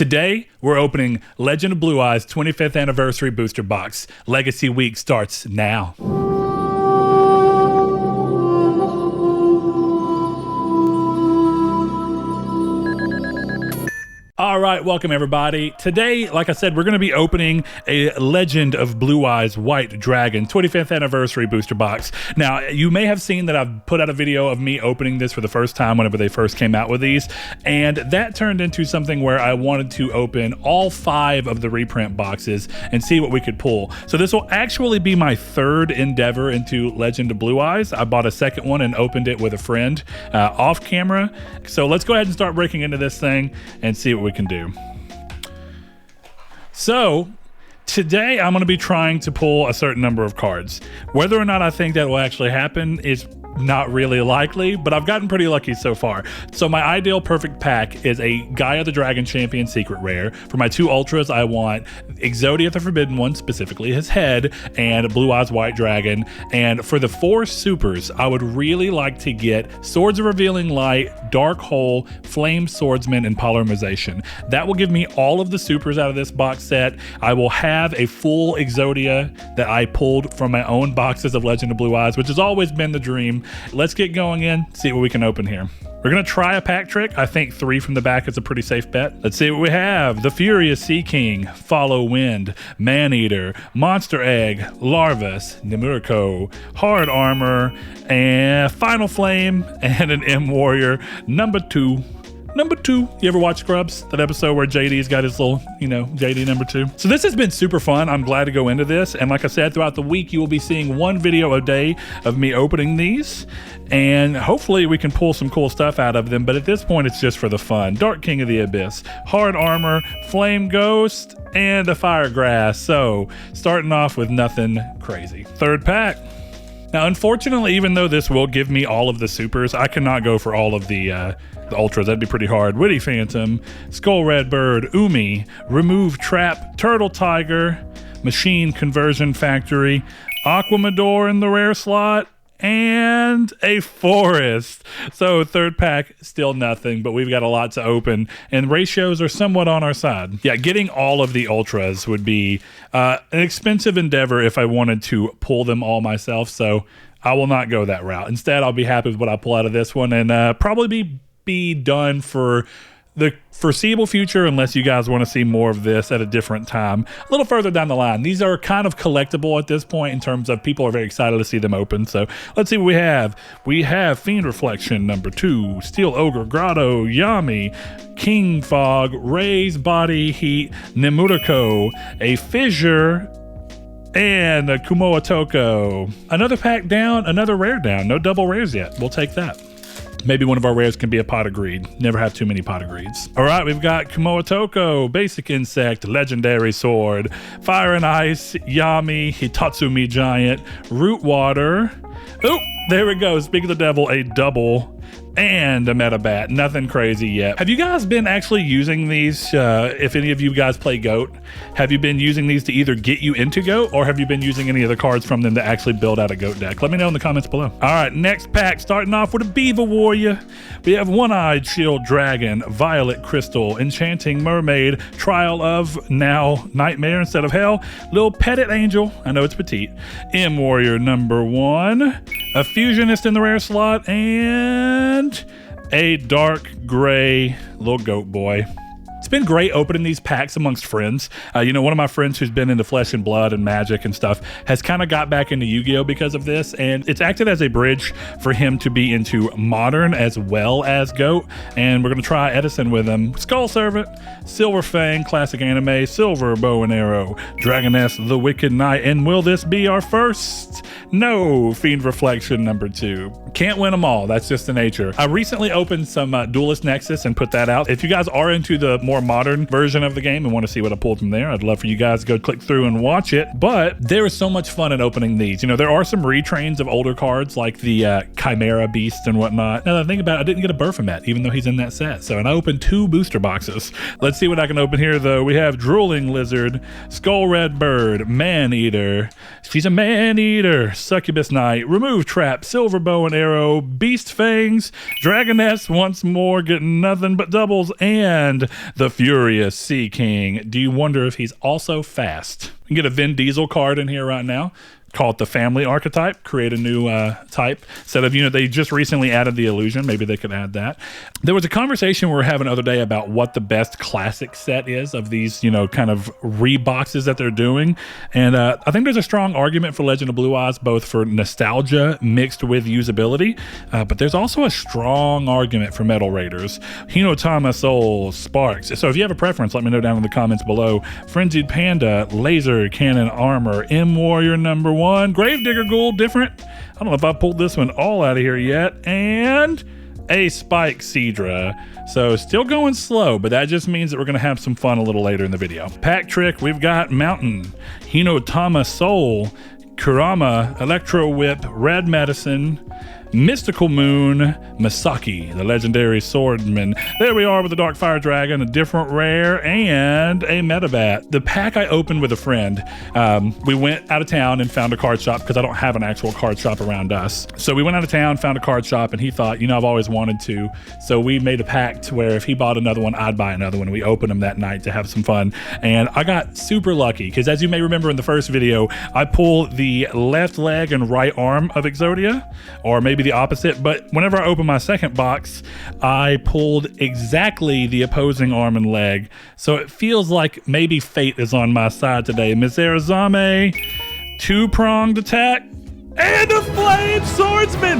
Today, we're opening Legend of Blue Eyes 25th Anniversary Booster Box. Legacy Week starts now. All right, welcome everybody. Today, like I said, we're going to be opening a Legend of Blue Eyes White Dragon 25th Anniversary Booster Box. Now, you may have seen that I've put out a video of me opening this for the first time whenever they first came out with these, and that turned into something where I wanted to open all 5 of the reprint boxes and see what we could pull. So this will actually be my third endeavor into Legend of Blue Eyes. I bought a second one and opened it with a friend off camera. So let's go ahead and start breaking into this thing and see what we can do. So today I'm going to be trying to pull a certain number of cards. Whether or not I think that will actually happen is not really likely, but I've gotten pretty lucky so far. So my ideal perfect pack is a Gaia the Dragon Champion Secret Rare. For my 2 Ultras, I want Exodia the Forbidden One, specifically his head, and Blue Eyes White Dragon. And for the 4 Supers, I would really like to get Swords of Revealing Light, Dark Hole, Flame Swordsman, and Polymerization. That will give me all of the Supers out of this box set. I will have a full Exodia that I pulled from my own boxes of Legend of Blue Eyes, which has always been the dream. Let's get going in, see what we can open here. We're going to try a pack trick. I think 3 from the back is a pretty safe bet. Let's see what we have. The Furious Sea King, Follow Wind, Maneater, Monster Egg, Larvas, Nemurico, Hard Armor, and Final Flame, and an M Warrior number 2. Number 2. You ever watch Scrubs? That episode where JD's got his little, JD number 2. So this has been super fun. I'm glad to go into this. And like I said, throughout the week, you will be seeing 1 video a day of me opening these. And hopefully we can pull some cool stuff out of them. But at this point, it's just for the fun. Dark King of the Abyss, Hard Armor, Flame Ghost, and a Firegrass. So starting off with nothing crazy. Third pack. Now, unfortunately, even though this will give me all of the supers, I cannot go for all of the ultras. That'd be pretty hard. Witty Phantom, Skull Red Bird, Umi, Remove Trap, Turtle Tiger, Machine Conversion Factory, Aquamador in the rare slot, and a Forest. So third pack, still nothing, but we've got a lot to open, and ratios are somewhat on our side. Yeah, getting all of the ultras would be an expensive endeavor if I wanted to pull them all myself, so I will not go that route. Instead, I'll be happy with what I pull out of this one, and probably be done for the foreseeable future, unless you guys want to see more of this at a different time a little further down the line. These are kind of collectible at this point in terms of people are very excited to see them open. So let's see what we have. We have Fiend Reflection number 2, Steel Ogre Grotto, Yami, King Fog, Ray's Body Heat, Nemurico, a Fissure, and a Kumoa Toko. Another pack down, another rare down. No double rares yet. We'll take that. Maybe one of our rares can be a Pot of Greed. Never have too many Pot of Greeds. All right, we've got Kumoa Toko, Basic Insect, Legendary Sword, Fire and Ice, Yami, Hitatsumi Giant, Root Water. Oh, there we go. Speak of the devil, a double. And a Metabat. Nothing crazy yet. Have you guys been actually using these? If any of you guys play GOAT, have you been using these to either get you into GOAT, or have you been using any of the cards from them to actually build out a GOAT deck? Let me know in the comments below. All right, next pack, starting off with a Beaver Warrior. We have One-Eyed Shield Dragon, Violet Crystal, Enchanting Mermaid, Trial of, now Nightmare instead of Hell, Little Pettit Angel, I know it's petite, M Warrior number 1, a Fusionist in the rare slot, and a dark gray little goat boy. It's been great opening these packs amongst friends. One of my friends who's been into Flesh and Blood and Magic and stuff has kind of got back into Yu-Gi-Oh because of this, and it's acted as a bridge for him to be into Modern as well as GOAT, and we're going to try Edison with him. Skull Servant, Silver Fang, Classic Anime, Silver Bow and Arrow, Dragoness, The Wicked Knight, and will this be our first? No, Fiend Reflection number 2. Can't win them all. That's just the nature. I recently opened some Duelist Nexus and put that out. If you guys are into the more modern version of the game and want to see what I pulled from there, I'd love for you guys to go click through and watch it. But there is so much fun in opening these. There are some retrains of older cards like the Chimera Beast and whatnot. Now that I think about it, I didn't get a Baphomet, even though he's in that set. And I opened 2 booster boxes. Let's see what I can open here, though. We have Drooling Lizard, Skull Red Bird, Man-Eater. She's a Man-Eater. Succubus Knight, Remove Trap, Silver Bow and Arrow, Beast Fangs, Dragoness once more, getting nothing but doubles, and the The Furious Sea King. Do you wonder if he's also fast? You can get a Vin Diesel card in here right now. Call it the family archetype. Create a new type. Instead of, they just recently added the illusion. Maybe they could add that. There was a conversation we were having the other day about what the best classic set is of these, kind of reboxes that they're doing. And I think there's a strong argument for Legend of Blue Eyes, both for nostalgia mixed with usability. But there's also a strong argument for Metal Raiders. Hinotama Soul, Sparks. So if you have a preference, let me know down in the comments below. Frenzied Panda, Laser Cannon Armor, M-Warrior #1. Gravedigger Ghoul, different. I don't know if I pulled this one all out of here yet. And a Spike Seadra. So still going slow, but that just means that we're going to have some fun a little later in the video. Pack Trick, we've got Mountain, Hinotama Soul, Kurama, Electro Whip, Red Medicine, Mystical Moon, Misaki, the legendary swordsman. There we are with the Dark Fire Dragon, a different rare, and a Metabat. The pack I opened with a friend. We went out of town and found a card shop because I don't have an actual card shop around us. So we went out of town, found a card shop, and he thought, I've always wanted to. So we made a pact where if he bought another one, I'd buy another one. We opened them that night to have some fun. And I got super lucky because, as you may remember in the first video, I pulled the left leg and right arm of Exodia, or maybe the opposite, but whenever I opened my second box, I pulled exactly the opposing arm and leg. So it feels like maybe fate is on my side today. MeteoricDemise, two-pronged attack, and a flame swordsman.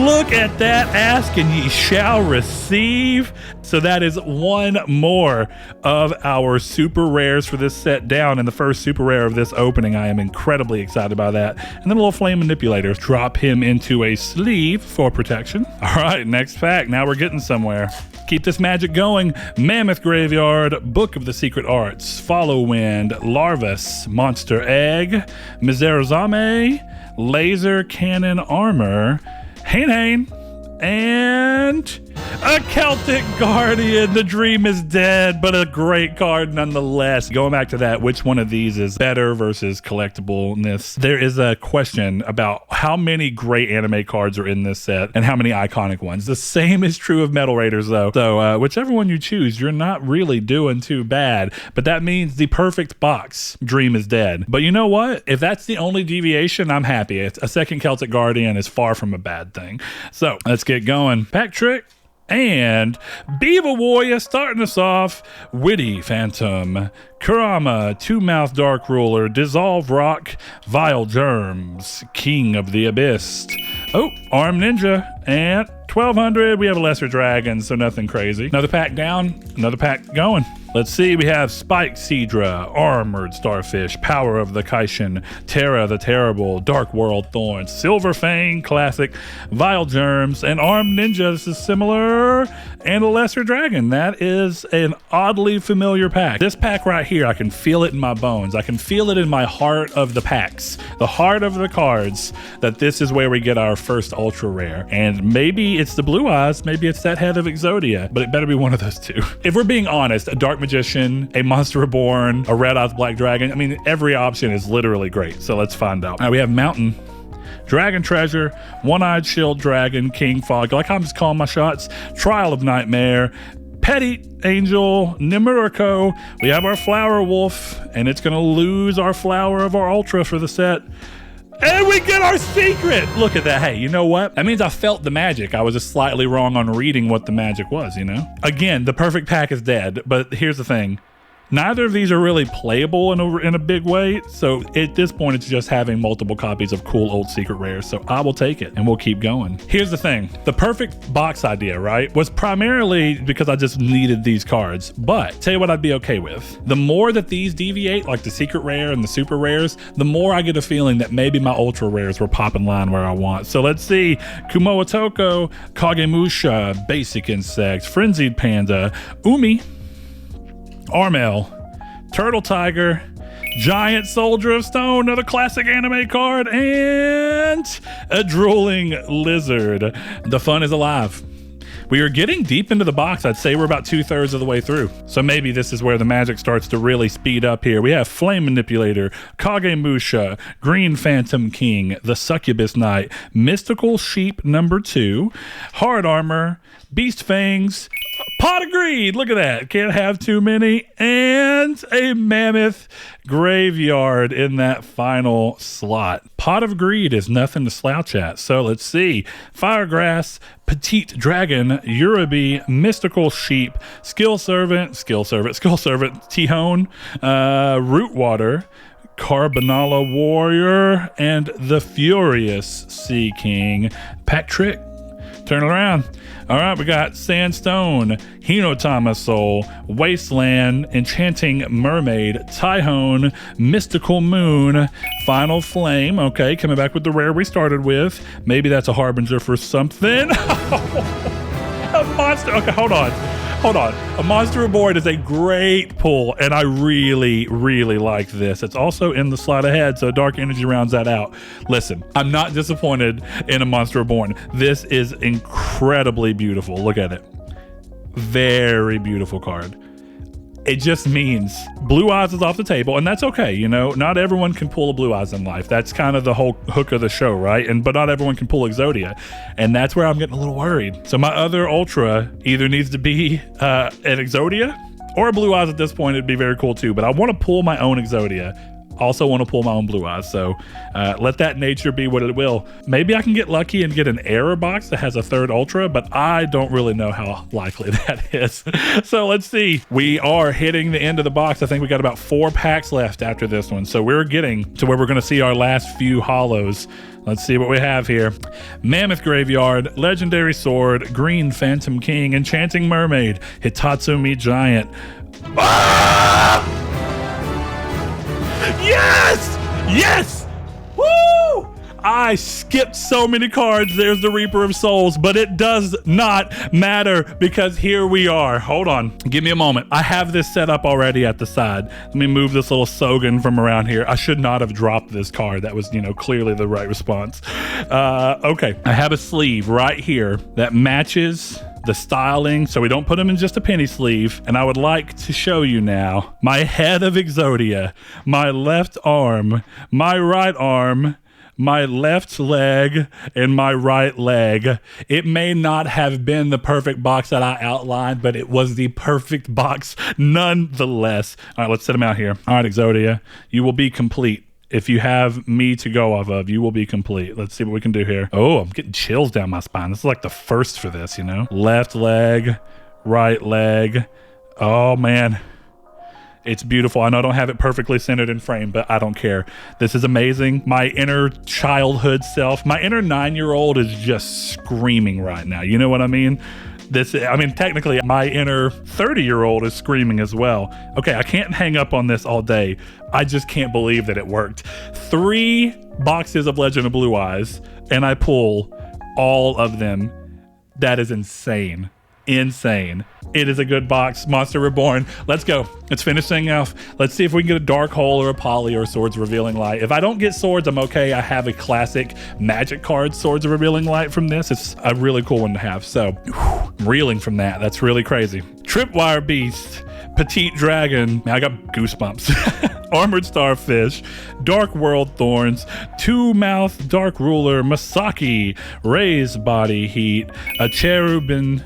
Look at that. Ask and ye shall receive. So that is one more of our super rares for this set down, and the first super rare of this opening. I am incredibly excited by that. And then a little flame manipulator. Drop him into a sleeve for protection. All right, next pack. Now we're getting somewhere. Keep this magic going. Mammoth Graveyard, Book of the Secret Arts, Follow Wind, Larvus, Monster Egg, MeteoricDemise, Laser Cannon Armor, Hain, and a Celtic Guardian. The dream is dead, but a great card nonetheless. Going back to that, which one of these is better versus collectibleness? There is a question about how many great anime cards are in this set and how many iconic ones. The same is true of Metal Raiders, though. So whichever one you choose, you're not really doing too bad. But that means the perfect box. Dream is dead. But you know what? If that's the only deviation, I'm happy. A second Celtic Guardian is far from a bad thing. So let's get going. Pack Trick. And Beaver Warrior starting us off. Witty Phantom, Kurama, Two-Mouth Dark Ruler, Dissolve Rock, Vile Germs, King of the Abyss. Oh, Armed Ninja, and 1200. We have a Lesser Dragon, so nothing crazy. Another pack down, another pack going. Let's see, we have Spike Seadra, Armored Starfish, Power of the Kaishin, Terra the Terrible, Dark World Thorns, Silver Fang, Classic, Vile Germs, and Armed Ninja. This is similar, and a Lesser Dragon. That is an oddly familiar pack. This pack right here, I can feel it in my bones. I can feel it in my heart of the packs, the heart of the cards, that this is where we get our first ultra rare. And maybe it's the Blue Eyes, maybe it's that head of Exodia, but it better be one of those two. If we're being honest, a Dark Magician, a Monster Reborn, a Red Eyes Black Dragon, I mean, every option is literally great. So let's find out. All right, we have Mountain, Dragon Treasure, One-Eyed Shield Dragon, King Fog, like I'm just calling my shots, Trial of Nightmare, Petty Angel, Nimuriko. We have our Flower Wolf, and it's gonna lose our flower of our Ultra for the set. And we get our secret. Look at that. Hey, you know what? That means I felt the magic. I was just slightly wrong on reading what the magic was, Again, the perfect pack is dead, but here's the thing. Neither of these are really playable in a big way, so at this point it's just having multiple copies of cool old secret rares, so I will take it and we'll keep going. Here's the thing, the perfect box idea, right, was primarily because I just needed these cards, but tell you what I'd be okay with. The more that these deviate, like the secret rare and the super rares, the more I get a feeling that maybe my ultra rares will pop in line where I want. So let's see, Kumoa Toko, Kagemusha, Basic Insect, Frenzied Panda, Umi, Armel, Turtle Tiger, Giant Soldier of Stone, another classic anime card, and a Drooling Lizard. The fun is alive. We are getting deep into the box. I'd say we're about 2/3 of the way through. So maybe this is where the magic starts to really speed up here. We have Flame Manipulator, Kagemusha, Green Phantom King, the Succubus Knight, Mystical Sheep #2, Hard Armor, Beast Fangs, Pot of Greed, look at that, can't have too many, and a Mammoth Graveyard in that final slot. Pot of Greed is nothing to slouch at, so let's see. Firegrass, Petite Dragon, Uraby, Mystical Sheep, Skill Servant, Tihone, Rootwater, Carbonala Warrior, and the Furious Sea King. Pack Trick, turn it around. All right, we got Sandstone, Hinotama Soul, Wasteland, Enchanting Mermaid, Tyhone, Mystical Moon, Final Flame. Okay, coming back with the rare we started with. Maybe that's a harbinger for something. A monster. Okay, hold on. A Monster Reborn is a great pull, and I really, really like this. It's also in the slot ahead, so Dark Energy rounds that out. Listen, I'm not disappointed in a Monster Reborn. This is incredibly beautiful. Look at it. Very beautiful card. It just means Blue Eyes is off the table, and that's okay. You know, not everyone can pull a Blue Eyes in life. That's kind of the whole hook of the show, right? But not everyone can pull Exodia, and that's where I'm getting a little worried. So my other Ultra either needs to be an Exodia or a Blue Eyes at this point. It'd be very cool too, but I want to pull my own Exodia. Also want to pull my own Blue Eyes, so let that nature be what it will. Maybe I can get lucky and get an error box that has a third Ultra, but I don't really know how likely that is. So let's see. We are hitting the end of the box. I think we got about 4 packs left after this one, so we're getting to where we're going to see our last few holos. Let's see what we have here. Mammoth Graveyard, Legendary Sword, Green Phantom King, Enchanting Mermaid, Hitatsumi Giant. Ah! Yes! Yes! Woo! I skipped so many cards. There's the Reaper of Souls, but it does not matter because here we are. Hold on. Give me a moment. I have this set up already at the side. Let me move this little Sogan from around here. I should not have dropped this card. That was, clearly the right response. Okay. I have a sleeve right here that matches the styling, so we don't put them in just a penny sleeve. And I would like to show you now my head of Exodia, my left arm, my right arm, my left leg, and my right leg. It may not have been the perfect box that I outlined, but it was the perfect box nonetheless. All right, let's set them out here. All right, Exodia, you will be complete. If you have me to go off of, you will be complete. Let's see what we can do here. Oh, I'm getting chills down my spine. This is like the first for this, Left leg, right leg. Oh, man. It's beautiful. I know I don't have it perfectly centered in frame, but I don't care. This is amazing. My inner childhood self, my inner 9-year-old is just screaming right now. You know what I mean? Technically, my inner 30-year-old is screaming as well. Okay, I can't hang up on this all day. I just can't believe that it worked. 3 boxes of Legend of Blue Eyes, and I pull all of them. That is insane. Insane. It is a good box. Monster Reborn. Let's go. Let's finish thing off. Let's see if we can get a Dark Hole or a Poly or a Swords Revealing Light. If I don't get Swords, I'm okay. I have a classic Magic card, Swords of Revealing Light from this. It's a really cool one to have. So, I'm reeling from that. That's really crazy. Tripwire Beast, Petite Dragon. Man, I got goosebumps. Armored Starfish, Dark World Thorns, Two Mouth Dark Ruler, Masaki, Ray's Body Heat, a Cherubin,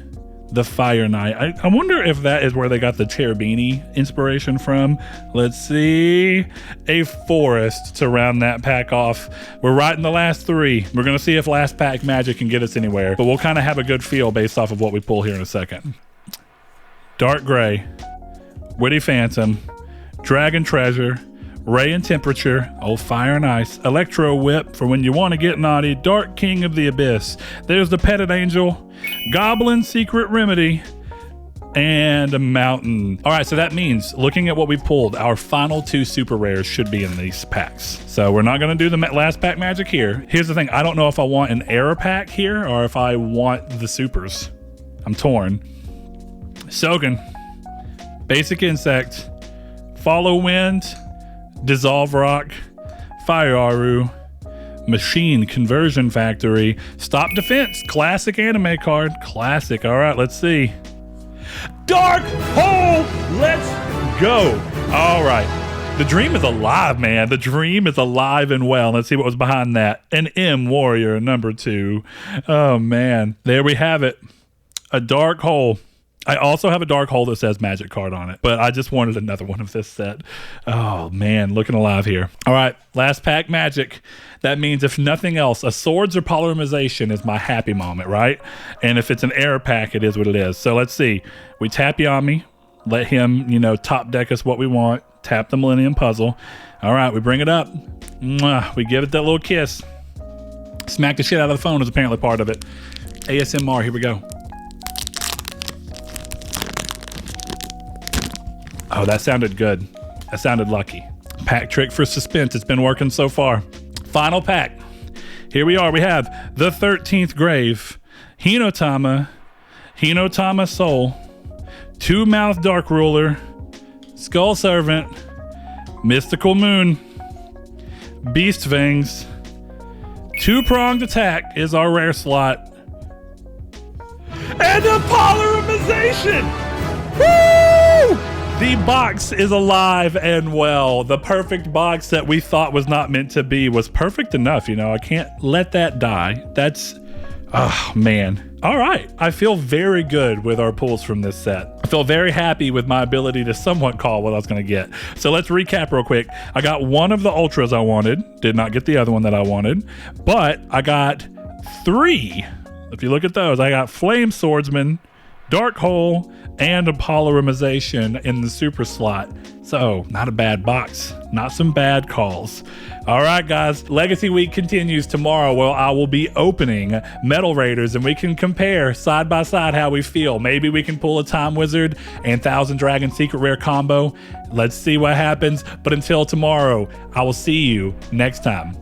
the Fire Knight. I wonder if that is where they got the Cherubini inspiration from. Let's see. A Forest to round that pack off. We're right in the last 3. We're going to see if last pack magic can get us anywhere, but we'll kind of have a good feel based off of what we pull here in a second. Dark Gray, Witty Phantom, Dragon Treasure, Ray and Temperature, Old Fire and Ice, Electro Whip for when you want to get naughty, Dark King of the Abyss. There's the Petted Angel, Goblin Secret Remedy, and a Mountain. All right, so that means looking at what we pulled, our final 2 super rares should be in these packs. So we're not going to do the last pack magic here. Here's the thing. I don't know if I want an error pack here or if I want the supers. I'm torn. Sogan, Basic Insect, Follow Wind, Dissolve Rock, Fire Aru, Machine Conversion Factory, Stop Defense, classic anime card, classic. All right, let's see. Dark Hole, let's go. All right, the dream is alive, man. The dream is alive and well. Let's see what was behind that. An M Warrior number 2. Oh man, there we have it. a dark hole. I also have a dark hole that says magic card on it, but I just wanted another one of this set. Oh man, looking alive here. All right, last pack magic. That means if nothing else, a swords or polymerization is my happy moment, right? And if it's an error pack, it is what it is. So let's see. We tap Yami, let him, you know, top deck us what we want. Tap the Millennium Puzzle. All right, we bring it up. Mwah, we give it that little kiss. Smack the shit out of the phone is apparently part of it. ASMR, here we go. Oh, that sounded good. That sounded lucky. Pack trick for suspense. It's been working so far. Final pack. Here we are. We have the 13th Grave, Hinotama Soul, Two Mouth Dark Ruler, Skull Servant, Mystical Moon, Beast Fangs, Two-Pronged Attack is our rare slot, and a polymerization! Woo! The box is alive and well. The perfect box that we thought was not meant to be was perfect enough. You know, I can't let that die. That's, oh man. All right. I feel very good with our pulls from this set. I feel very happy with my ability to somewhat call what I was going to get. So let's recap real quick. I got one of the ultras I wanted. Did not get the other one that I wanted, but I got 3. If you look at those, I got Flame Swordsman, Dark Hole, and a polymerization in the super slot. So not a bad box, not some bad calls. All right, guys, Legacy Week continues tomorrow. Well, I will be opening Metal Raiders and we can compare side by side how we feel. Maybe we can pull a Time Wizard and Thousand Dragon Secret Rare combo. Let's see what happens. But until tomorrow, I will see you next time.